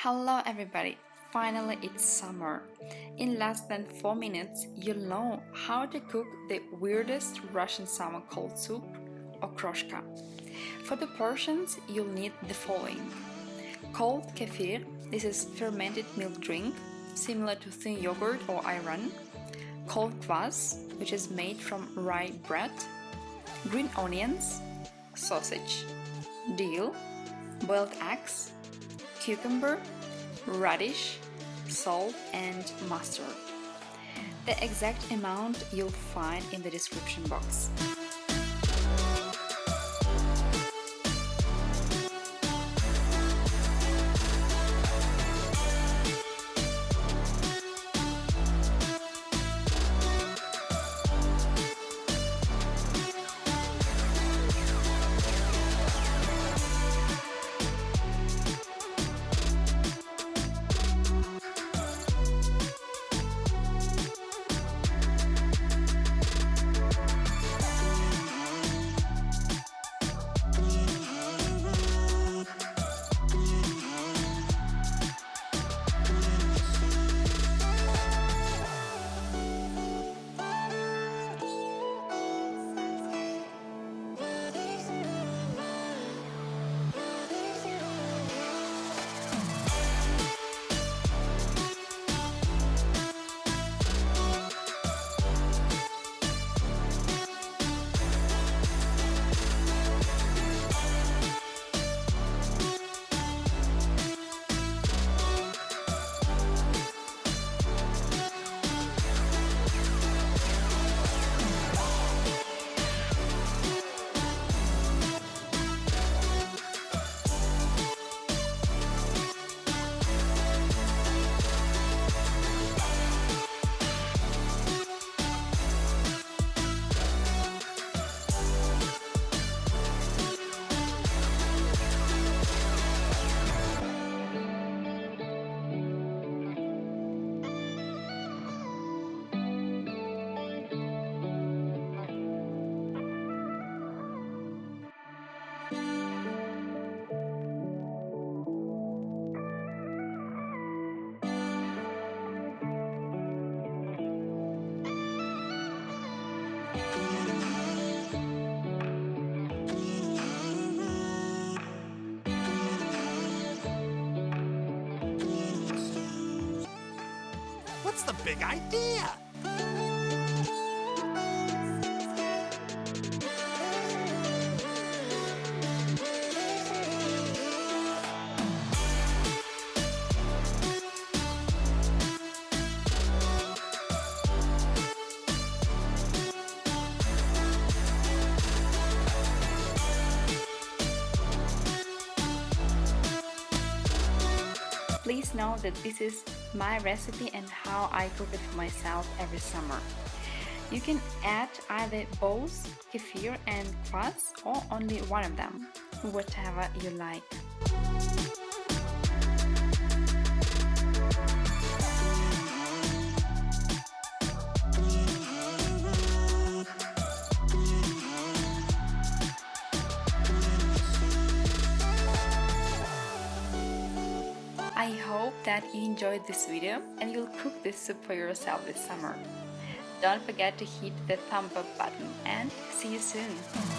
Hello everybody! Finally it's summer. In less than 4 minutes you'll know how to cook the weirdest Russian summer cold soup, Okroshka. For the portions you'll need the following. Cold kefir, this is fermented milk drink, similar to thin yogurt or ayran. Cold Kvas, which is made from rye bread. Green onions, sausage. Dill, boiled eggs, cucumber, radish, salt and mustard. The exact amount you'll find in the description box. What's the big idea? Please know that this is my recipe and how I cook it for myself every summer. You can add either both kefir and kvass or only one of them, whatever you like. I hope that you enjoyed this video and you'll cook this soup for yourself this summer. Don't forget to hit the thumb up button and see you soon!